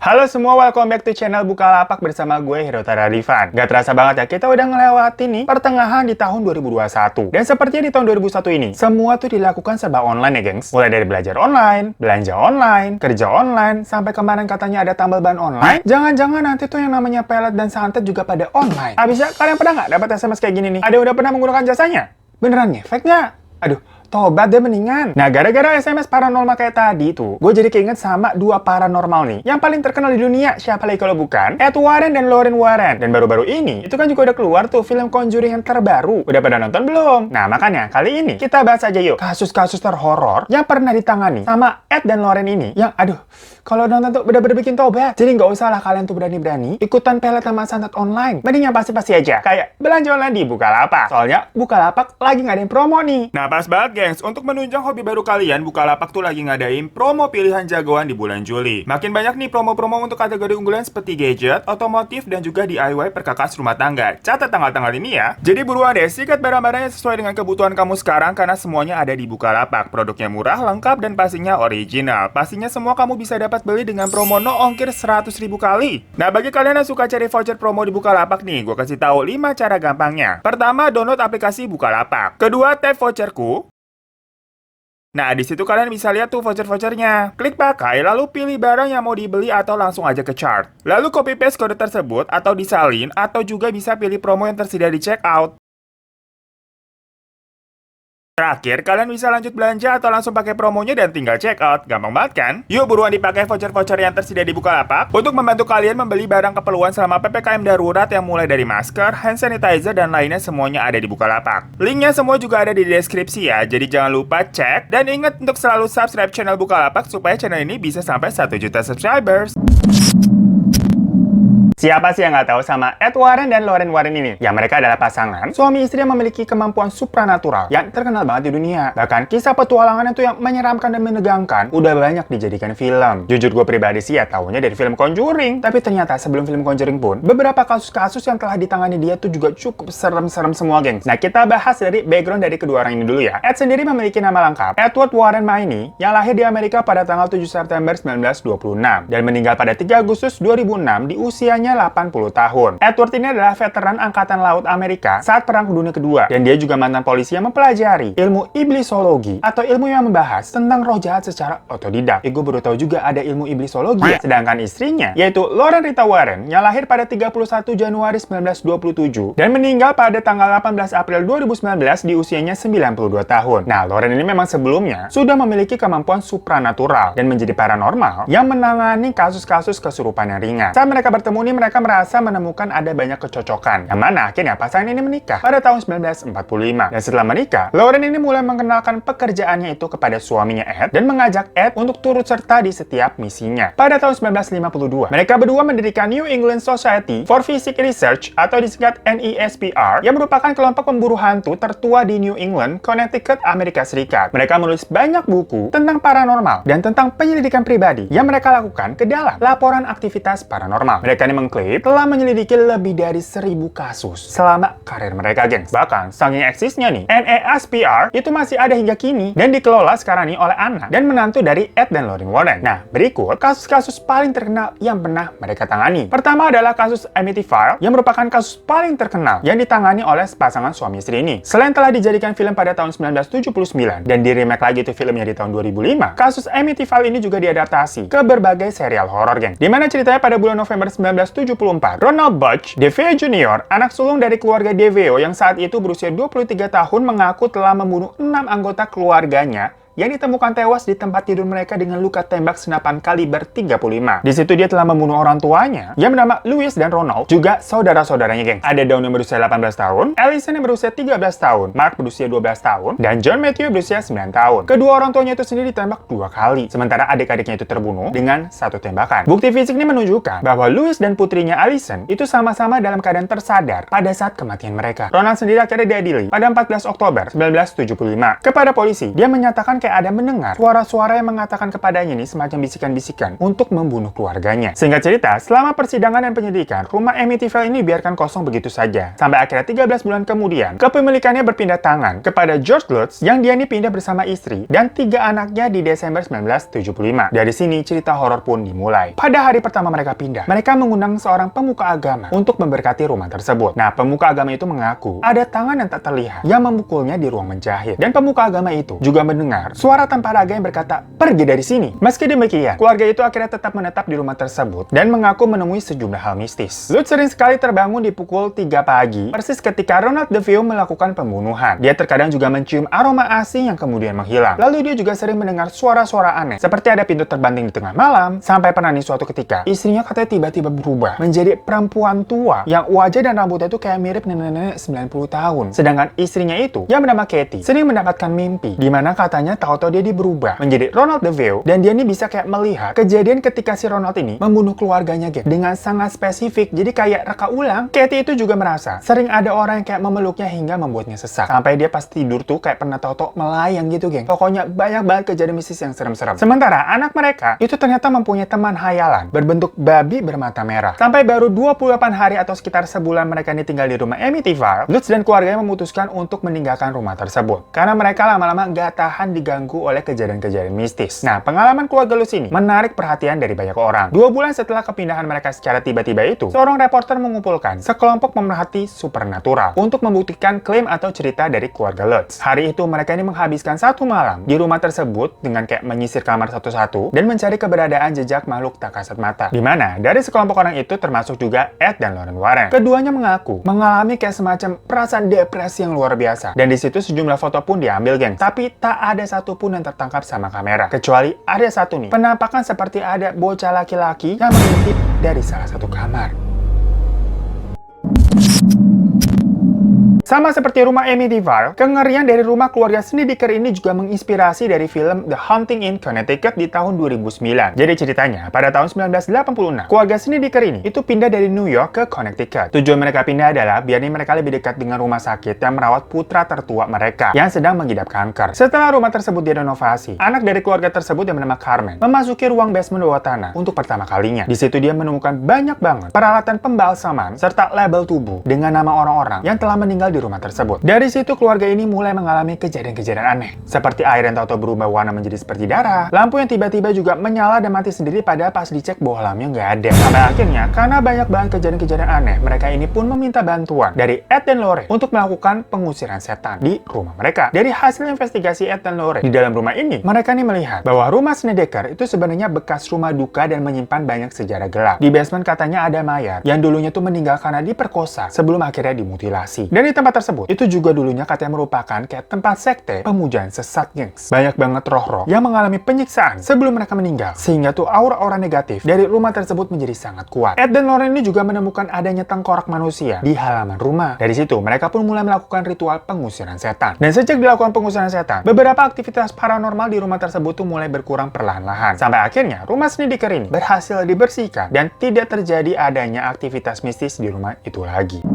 Halo semua, welcome back to channel Bukalapak bersama gue, Hirotara Rifan. Gak terasa banget ya, kita udah ngelewati nih pertengahan di tahun 2021. Dan sepertinya di tahun 2021 ini, semua tuh dilakukan serba online ya gengs. Mulai dari belajar online, belanja online, kerja online, sampai kemarin katanya ada tambal ban online. Jangan-jangan nanti tuh yang namanya pelet dan santet juga pada online. Habisnya, kalian pernah nggak dapat SMS kayak gini nih? Ada yang udah pernah menggunakan jasanya? Beneran ngefek nggak? Aduh, tobat deh mendingan. Nah, gara-gara SMS paranormal kayak tadi tuh, gue jadi keinget sama dua paranormal nih. Yang paling terkenal di dunia, siapa lagi kalau bukan? Ed Warren dan Lorraine Warren. Dan baru-baru ini, itu kan juga udah keluar tuh film Conjuring yang terbaru. Udah pada nonton belum? Nah, makanya kali ini kita bahas aja yuk kasus-kasus terhoror yang pernah ditangani sama Ed dan Lorraine ini. Yang, aduh, kalau nonton tuh bener-bener bikin tobat. Jadi nggak usah lah kalian tuh berani-berani ikutan pelet sama santet online. Mending yang pasti-pasti aja. Kayak belanja online di Bukalapak. Soalnya Bukalapak lagi ngadain promo nih. Nah, pas banget gengs, untuk menunjang hobi baru kalian, Bukalapak tuh lagi ngadain promo pilihan jagoan di bulan Juli. Makin banyak nih promo-promo untuk kategori unggulan seperti gadget, otomotif, dan juga DIY perkakas rumah tangga. Catat tanggal-tanggal ini ya. Jadi buruan deh, sikat barang-barangnya sesuai dengan kebutuhan kamu sekarang karena semuanya ada di Bukalapak. Produknya murah, lengkap, dan pastinya original. Pastinya semua kamu bisa dapat beli dengan promo no ongkir 100.000 kali. Nah, bagi kalian yang suka cari voucher promo di Bukalapak nih, gue kasih tahu 5 cara gampangnya. Pertama, download aplikasi Bukalapak. Kedua, tap voucherku. Nah, di situ kalian bisa lihat tuh voucher-vouchernya. Klik pakai, lalu pilih barang yang mau dibeli atau langsung aja ke chart. Lalu copy paste kode tersebut atau disalin, atau juga bisa pilih promo yang tersedia di checkout. Terakhir, kalian bisa lanjut belanja atau langsung pakai promonya dan tinggal check out. Gampang banget kan? Yuk buruan dipakai voucher-voucher yang tersedia di Bukalapak untuk membantu kalian membeli barang keperluan selama PPKM darurat yang mulai dari masker, hand sanitizer, dan lainnya semuanya ada di Bukalapak. Linknya semua juga ada di deskripsi ya, jadi jangan lupa cek. Dan ingat untuk selalu subscribe channel Bukalapak supaya channel ini bisa sampai 1 juta subscribers. Siapa sih yang nggak tahu sama Ed Warren dan Lorraine Warren ini? Ya, mereka adalah pasangan suami istri yang memiliki kemampuan supranatural yang terkenal banget di dunia. Bahkan kisah petualangannya tuh yang menyeramkan dan menegangkan udah banyak dijadikan film. Jujur gue pribadi sih ya tahunya dari film Conjuring. Tapi ternyata sebelum film Conjuring pun, beberapa kasus-kasus yang telah ditangani dia tuh juga cukup serem-serem semua, gengs. Nah, kita bahas dari background dari kedua orang ini dulu ya. Ed sendiri memiliki nama lengkap Edward Warren Maini yang lahir di Amerika pada tanggal 7 September 1926 dan meninggal pada 3 Agustus 2006 di usianya 80 tahun. Edward ini adalah veteran Angkatan Laut Amerika saat Perang Dunia Kedua, dan dia juga mantan polisi yang mempelajari ilmu iblisologi atau ilmu yang membahas tentang roh jahat secara otodidak. Gue baru tahu juga ada ilmu iblisologi. Sedangkan istrinya, yaitu Lorraine Rita Warren, yang lahir pada 31 Januari 1927 dan meninggal pada tanggal 18 April 2019 di usianya 92 tahun. Nah, Lorraine ini memang sebelumnya sudah memiliki kemampuan supranatural dan menjadi paranormal yang menangani kasus-kasus kesurupan yang ringan. Saat mereka bertemu nih, mereka merasa menemukan ada banyak kecocokan. Yang mana akhirnya pasangan ini menikah pada tahun 1945. Dan setelah menikah, Lorraine ini mulai mengenalkan pekerjaannya itu kepada suaminya Ed dan mengajak Ed untuk turut serta di setiap misinya. Pada tahun 1952, mereka berdua mendirikan New England Society for Psychic Research atau disingkat NESPR yang merupakan kelompok pemburu hantu tertua di New England, Connecticut, Amerika Serikat. Mereka menulis banyak buku tentang paranormal dan tentang penyelidikan pribadi yang mereka lakukan ke dalam laporan aktivitas paranormal. Mereka ini mengklaim telah menyelidiki lebih dari 1000 kasus selama karir mereka, gengs. Bahkan, saking eksisnya nih, NESPR itu masih ada hingga kini dan dikelola sekarang nih oleh anak dan menantu dari Ed dan Lorraine Warren. Nah, berikut kasus-kasus paling terkenal yang pernah mereka tangani. Pertama adalah kasus Amityville yang merupakan kasus paling terkenal yang ditangani oleh pasangan suami istri ini. Selain telah dijadikan film pada tahun 1979 dan di remake lagi tuh filmnya di tahun 2005, kasus Amityville ini juga diadaptasi ke berbagai serial horor, geng. Dimana ceritanya pada bulan November 1974, Ronald Butch DeVeo Jr., anak sulung dari keluarga DeVeo yang saat itu berusia 23 tahun, mengaku telah membunuh 6 anggota keluarganya yang ditemukan tewas di tempat tidur mereka dengan luka tembak senapan kaliber 35. Di situ dia telah membunuh orang tuanya yang bernama Louis dan Ronald, juga saudara-saudaranya, geng. Ada Dawn yang berusia 18 tahun, Allison yang berusia 13 tahun, Mark berusia 12 tahun, dan John Matthew berusia 9 tahun. Kedua orang tuanya itu sendiri ditembak 2 kali, sementara adik-adiknya itu terbunuh dengan 1 tembakan. Bukti fisik ini menunjukkan bahwa Louis dan putrinya Allison itu sama-sama dalam keadaan tersadar pada saat kematian mereka. Ronald sendiri akhirnya diadili pada 14 Oktober 1975. Kepada polisi, dia menyatakan kayak ada mendengar suara-suara yang mengatakan kepadanya nih semacam bisikan-bisikan untuk membunuh keluarganya. Singkat cerita, selama persidangan dan penyidikan, rumah Amityville ini biarkan kosong begitu saja. Sampai akhirnya 13 bulan kemudian, kepemilikannya berpindah tangan kepada George Lutz yang dia ini pindah bersama istri dan 3 anaknya di Desember 1975. Dari sini cerita horor pun dimulai. Pada hari pertama mereka pindah, mereka mengundang seorang pemuka agama untuk memberkati rumah tersebut. Nah, pemuka agama itu mengaku ada tangan yang tak terlihat yang memukulnya di ruang menjahit. Dan pemuka agama itu juga mendengar suara tanpa raga yang berkata, "Pergi dari sini." Meski demikian, keluarga itu akhirnya tetap menetap di rumah tersebut dan mengaku menemui sejumlah hal mistis. Lutz sering sekali terbangun di pukul 3 pagi, persis ketika Ronald DeVille melakukan pembunuhan. Dia terkadang juga mencium aroma ASI yang kemudian menghilang. Lalu dia juga sering mendengar suara-suara aneh, seperti ada pintu terbanting di tengah malam, sampai pernah nih suatu ketika, istrinya katanya tiba-tiba berubah menjadi perempuan tua yang wajah dan rambutnya itu kayak mirip nenek-nenek 90 tahun. Sedangkan istrinya itu, yang bernama Katie, sering mendapatkan mimpi, di mana katanya tahu-tahu dia berubah menjadi Ronald DeVille, dan dia ini bisa kayak melihat kejadian ketika si Ronald ini membunuh keluarganya, geng, dengan sangat spesifik. Jadi kayak reka ulang. Katie itu juga merasa sering ada orang yang kayak memeluknya hingga membuatnya sesak. Sampai dia pas tidur tuh kayak pernah tahu-tahu melayang gitu, geng. Pokoknya banyak banget kejadian mistis yang serem-serem. Sementara anak mereka itu ternyata mempunyai teman hayalan berbentuk babi bermata merah. Sampai baru 28 hari atau sekitar sebulan mereka ini tinggal di rumah Amityville, Lutz dan keluarganya memutuskan untuk meninggalkan rumah tersebut. Karena mereka lama-lama nggak tahan diganggu oleh kejadian-kejadian mistis. Nah, pengalaman keluarga Lutz ini menarik perhatian dari banyak orang. 2 bulan setelah kepindahan mereka secara tiba-tiba itu, seorang reporter mengumpulkan sekelompok pemerhati supernatural untuk membuktikan klaim atau cerita dari keluarga Lutz. Hari itu mereka ini menghabiskan 1 malam di rumah tersebut dengan kayak menyisir kamar satu-satu dan mencari keberadaan jejak makhluk tak kasat mata. Di mana dari sekelompok orang itu termasuk juga Ed dan Lorraine Warren. Keduanya mengaku mengalami kayak semacam perasaan depresi yang luar biasa. Dan di situ sejumlah foto pun diambil, geng. Tapi tak ada satupun yang tertangkap sama kamera. Kecuali ada satu nih, penampakan seperti ada bocah laki-laki yang mengintip dari salah satu kamar. Sama seperti rumah Amityville, kengerian dari rumah keluarga Snedeker ini juga menginspirasi dari film The Haunting in Connecticut di tahun 2009. Jadi ceritanya, pada tahun 1986, keluarga Snedeker ini itu pindah dari New York ke Connecticut. Tujuan mereka pindah adalah biar mereka lebih dekat dengan rumah sakit yang merawat putra tertua mereka yang sedang mengidap kanker. Setelah rumah tersebut direnovasi, anak dari keluarga tersebut yang bernama Carmen memasuki ruang basement bawah tanah untuk pertama kalinya. Di situ dia menemukan banyak banget peralatan pembalsaman serta label tubuh dengan nama orang-orang yang telah meninggal di rumah tersebut. Dari situ keluarga ini mulai mengalami kejadian-kejadian aneh, seperti air yang tahu-tahu berubah warna menjadi seperti darah, lampu yang tiba-tiba juga menyala dan mati sendiri padahal pas dicek bahwa lampunya nggak ada. Sampai akhirnya, karena banyak banget kejadian-kejadian aneh, mereka ini pun meminta bantuan dari Ed dan Lorraine untuk melakukan pengusiran setan di rumah mereka. Dari hasil investigasi Ed dan Lorraine di dalam rumah ini, mereka ini melihat bahwa rumah Snedeker itu sebenarnya bekas rumah duka dan menyimpan banyak sejarah gelap. Di basement katanya ada mayat yang dulunya tuh meninggal karena diperkosa sebelum akhirnya dimutilasi. Dan di tempat tersebut itu juga dulunya katanya merupakan kayak tempat sekte pemujaan sesat, gengs. Banyak banget roh-roh yang mengalami penyiksaan sebelum mereka meninggal, sehingga tuh aura-aura negatif dari rumah tersebut menjadi sangat kuat. Ed dan Lorraine ini juga menemukan adanya tengkorak manusia di halaman rumah. Dari situ mereka pun mulai melakukan ritual pengusiran setan. Dan sejak dilakukan pengusiran setan, beberapa aktivitas paranormal di rumah tersebut tuh mulai berkurang perlahan-lahan. Sampai akhirnya rumah Snedeker ini berhasil dibersihkan dan tidak terjadi adanya aktivitas mistis di rumah itu lagi.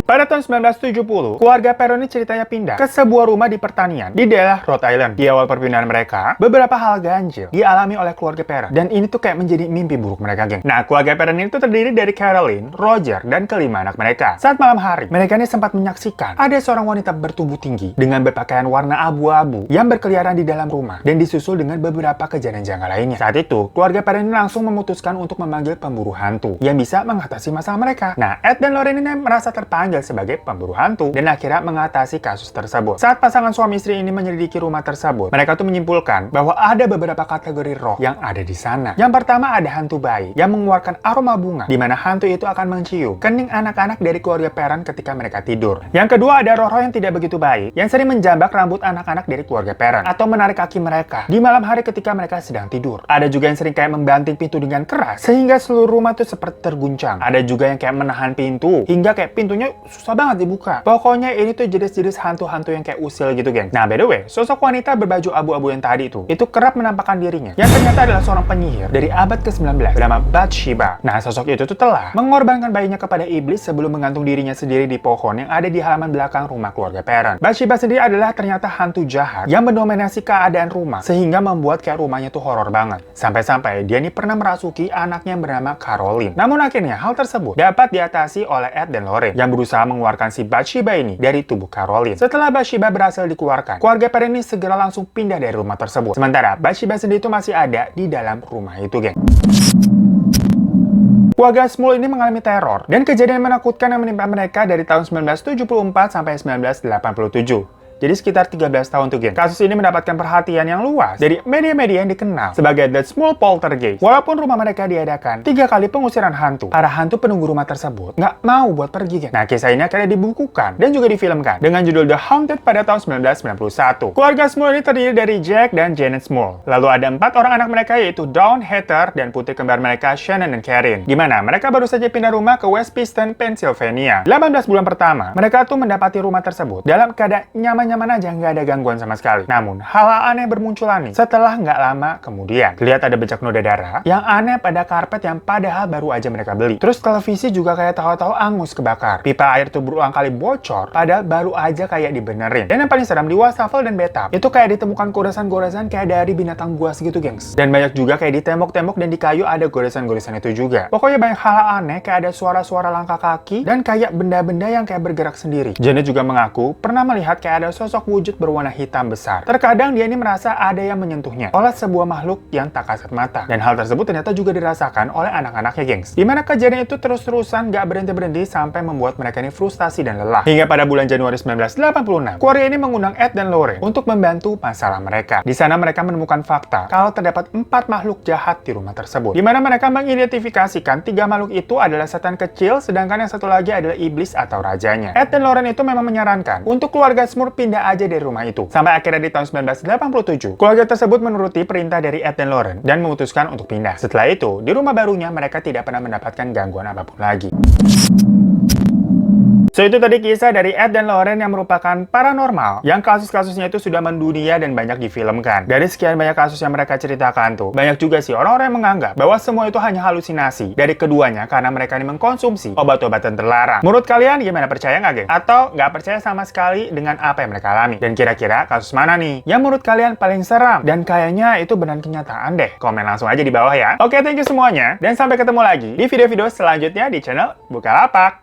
Pada tahun 1970, keluarga Perron ini ceritanya pindah ke sebuah rumah di pertanian di daerah Rhode Island. Di awal perpindahan mereka, beberapa hal ganjil dialami oleh keluarga Perron. Dan ini tuh kayak menjadi mimpi buruk mereka, geng. Nah, keluarga Perron ini tuh terdiri dari Caroline, Roger, dan kelima anak mereka. Saat malam hari, mereka ini sempat menyaksikan ada seorang wanita bertubuh tinggi dengan berpakaian warna abu-abu yang berkeliaran di dalam rumah dan disusul dengan beberapa kejadian janggal lainnya. Saat itu, keluarga Perron ini langsung memutuskan untuk memanggil pemburu hantu yang bisa mengatasi masalah mereka. Nah, Ed dan Lorraine ini merasa terpanggil sebagai pemburu hantu dan akhirnya mengatasi kasus tersebut. Saat pasangan suami istri ini menyelidiki rumah tersebut, mereka tuh menyimpulkan bahwa ada beberapa kategori roh yang ada di sana. Yang pertama ada hantu bayi yang mengeluarkan aroma bunga, di mana hantu itu akan mencium kening anak-anak dari keluarga Perron ketika mereka tidur. Yang kedua ada roh-roh yang tidak begitu baik yang sering menjambak rambut anak-anak dari keluarga Perron atau menarik kaki mereka di malam hari ketika mereka sedang tidur. Ada juga yang sering kayak membanting pintu dengan keras sehingga seluruh rumah tuh seperti terguncang. Ada juga yang kayak menahan pintu hingga kayak pintunya susah banget dibuka. Pokoknya ini tuh jenis-jenis hantu-hantu yang kayak usil gitu, geng. Nah, by the way, sosok wanita berbaju abu-abu yang tadi itu kerap menampakkan dirinya, yang ternyata adalah seorang penyihir dari abad ke-19 bernama Bathsheba. Nah, sosok itu tuh telah mengorbankan bayinya kepada iblis sebelum menggantung dirinya sendiri di pohon yang ada di halaman belakang rumah keluarga Perron. Bathsheba sendiri adalah ternyata hantu jahat yang mendominasi keadaan rumah, sehingga membuat kayak rumahnya tuh horor banget. Sampai-sampai dia ini pernah merasuki anaknya yang bernama Caroline. Namun akhirnya hal tersebut dapat diatasi oleh Ed dan Lorraine yang berusaha mengeluarkan si Bathsheba ini dari tubuh Caroline. Setelah Bathsheba berhasil dikeluarkan, keluarga Perron ini segera langsung pindah dari rumah tersebut. Sementara Bathsheba sendiri itu masih ada di dalam rumah itu, geng. Keluarga Small ini mengalami teror dan kejadian menakutkan yang menimpa mereka dari tahun 1974 sampai 1987. Jadi sekitar 13 tahun tuh, geng. Kasus ini mendapatkan perhatian yang luas dari media-media yang dikenal sebagai The Small Poltergeist. Walaupun rumah mereka diadakan 3 kali pengusiran hantu, para hantu penunggu rumah tersebut nggak mau buat pergi, geng. Nah, kisah ini akhirnya dibukukan dan juga difilmkan dengan judul The Haunted pada tahun 1991. Keluarga Small ini terdiri dari Jack dan Janet Small. Lalu ada 4 orang anak mereka, yaitu Dawn, Heather, dan putri kembar mereka Shannon dan Karen. Di mana mereka baru saja pindah rumah ke West Piston, Pennsylvania. 18 bulan pertama, mereka tuh mendapati rumah tersebut dalam keadaan nyaman aja, nggak ada gangguan sama sekali. Namun, hal aneh bermunculan nih setelah nggak lama kemudian. Lihat ada bercak noda darah yang aneh pada karpet yang padahal baru aja mereka beli. Terus televisi juga kayak tahu-tahu angus kebakar. Pipa air tuh berulang kali bocor padahal baru aja kayak dibenerin. Dan yang paling seram, di wastafel dan bathtub itu kayak ditemukan goresan-goresan kayak dari binatang buas gitu, gengs. Dan banyak juga kayak di tembok-tembok dan di kayu ada goresan-goresan itu juga. Pokoknya banyak hal aneh, kayak ada suara-suara langkah kaki dan kayak benda-benda yang kayak bergerak sendiri. Janet juga mengaku pernah melihat kayak ada sosok wujud berwarna hitam besar. Terkadang dia ini merasa ada yang menyentuhnya oleh sebuah makhluk yang tak kasat mata. Dan hal tersebut ternyata juga dirasakan oleh anak-anaknya, gengs. Dimana kejadian itu terus-terusan gak berhenti-berhenti sampai membuat mereka ini frustasi dan lelah. Hingga pada bulan Januari 1986, keluarga ini mengundang Ed dan Lorraine untuk membantu masalah mereka. Di sana mereka menemukan fakta kalau terdapat 4 makhluk jahat di rumah tersebut. Dimana mereka mengidentifikasikan 3 makhluk itu adalah setan kecil, sedangkan yang satu lagi adalah iblis atau rajanya. Ed dan Lorraine itu memang menyarankan untuk keluarga Smurf pindah aja dari rumah itu. Sampai akhirnya di tahun 1987, keluarga tersebut menuruti perintah dari Ed dan Lorraine dan memutuskan untuk pindah. Setelah itu, di rumah barunya mereka tidak pernah mendapatkan gangguan apapun lagi. So, itu tadi kisah dari Ed dan Lorraine yang merupakan paranormal, yang kasus-kasusnya itu sudah mendunia dan banyak difilmkan. Dari sekian banyak kasus yang mereka ceritakan tuh, banyak juga sih orang-orang yang menganggap bahwa semua itu hanya halusinasi dari keduanya karena mereka ini mengkonsumsi obat-obatan terlarang. Menurut kalian gimana, percaya nggak, geng? Atau nggak percaya sama sekali dengan apa yang mereka alami? Dan kira-kira kasus mana nih yang menurut kalian paling seram dan kayaknya itu benar kenyataan deh? Komen langsung aja di bawah ya. Oke, thank you semuanya, dan sampai ketemu lagi di video-video selanjutnya di channel Bukalapak.